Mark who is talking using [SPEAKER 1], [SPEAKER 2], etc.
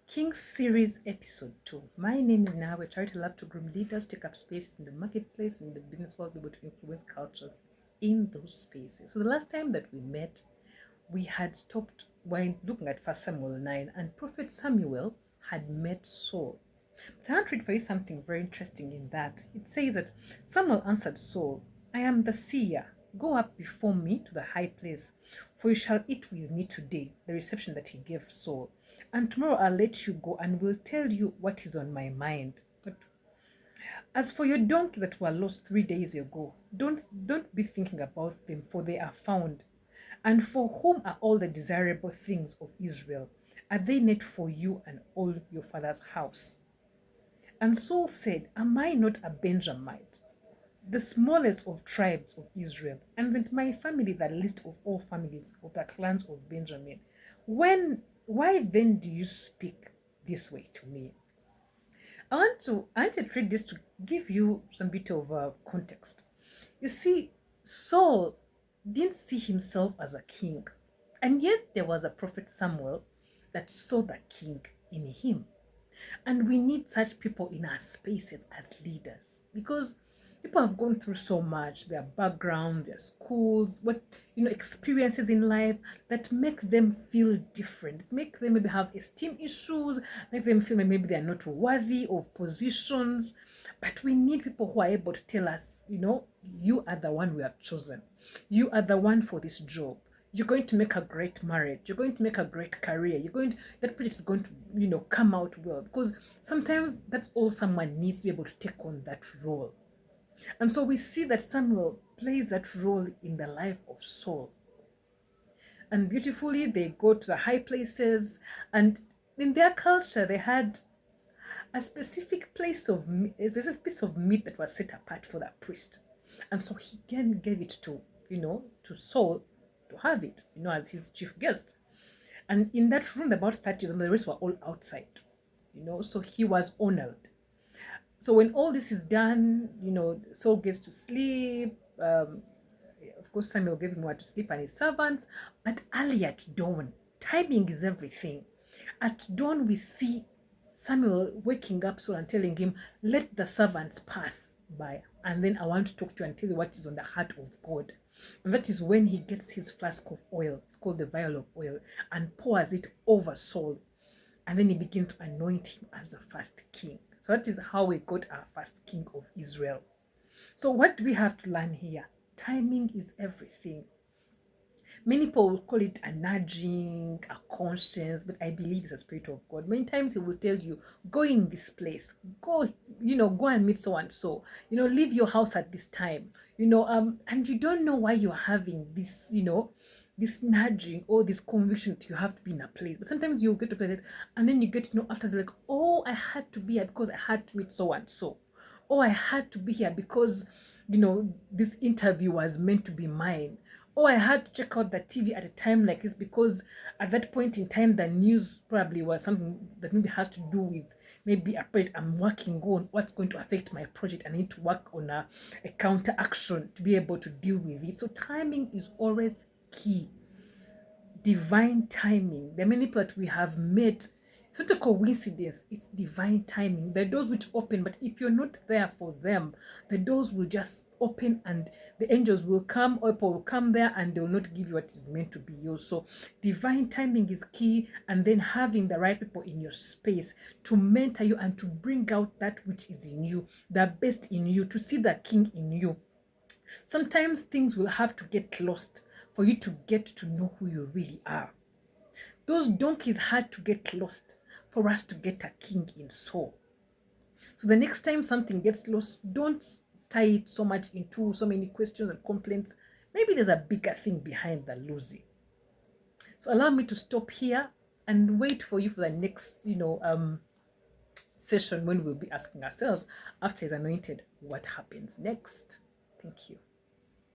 [SPEAKER 1] King Series Episode 2. My name is Nawe. I try to love to groom leaders, take up spaces in the marketplace, in the business world, able to influence cultures in those spaces. So the last time that we met, we had stopped while looking at 1 Samuel 9, and Prophet Samuel had met Saul. But I want to read for you something very interesting in that. It says that Samuel answered Saul, I am the seer. Go up before me to the high place, for you shall eat with me today, the reception that he gave Saul. And tomorrow I'll let you go and will tell you what is on my mind. But as for your donkeys that were lost 3 days ago, don't be thinking about them, for they are found. And for whom are all the desirable things of Israel? Are they not for you and all your father's house? And Saul said, Am I not a Benjamite, the smallest of tribes of Israel, and isn't my family the least of all families of the clans of Benjamin? Why then do you speak this way to me? I want to treat this to give you some bit of context. You see, Saul didn't see himself as a king, and yet there was a prophet Samuel that saw the king in him. And we need such people in our spaces as leaders because people have gone through so much, their background, their schools, what experiences in life that make them feel different, make them maybe have esteem issues, make them feel maybe they are not worthy of positions. But we need people who are able to tell us, you are the one we have chosen. You are the one for this job. You're going to make a great marriage. You're going to make a great career. That project is going to, come out well. Because sometimes that's all someone needs to be able to take on that role. And so we see that Samuel plays that role in the life of Saul. And beautifully, they go to the high places. And in their culture, they had a specific a specific piece of meat that was set apart for the priest. And so he again gave it to Saul to have it, as his chief guest. And in that room, about 30 of them, the rest were all outside, so he was honored. So when all this is done, Saul gets to sleep. Of course, Samuel gave him where to sleep and his servants. But early at dawn, timing is everything. At dawn, we see Samuel waking up Saul and telling him, let the servants pass by. And then I want to talk to you and tell you what is on the heart of God. And that is when he gets his flask of oil. It's called the vial of oil, and pours it over Saul. And then he begins to anoint him as the first king. So that is how we got our first king of Israel. So what do we have to learn here? Timing is everything. Many people will call it a nudging, a conscience, but I believe it's a spirit of God. Many times he will tell you, go in this place, go and meet so and so, leave your house at this time, and you don't know why you're having this, this nudging or this conviction that you have to be in a place. But sometimes you'll get to play it, and then you get to know after, like, oh, I had to be here because I had to meet so and so. Oh, I had to be here because, this interview was meant to be mine. Oh, I had to check out the TV at a time like this because at that point in time, the news probably was something that maybe has to do with maybe a project I'm working on, what's going to affect my project. I need to work on a counter action to be able to deal with it. So timing is always key. Divine timing. There are many people that we have met. It's not a coincidence, it's divine timing. The doors which open, but if you're not there for them, the doors will just open and the angels will come, or people will come there and they will not give you what is meant to be yours. So divine timing is key, and then having the right people in your space to mentor you and to bring out that which is in you, the best in you, to see the king in you. Sometimes things will have to get lost for you to get to know who you really are. Those donkeys had to get lost for us to get a king in Saul. So the next time something gets lost, don't tie it so much into so many questions and complaints. Maybe there's a bigger thing behind the losing. So allow me to stop here and wait for you for the next, session when we'll be asking ourselves, after he's anointed, what happens next? Thank you.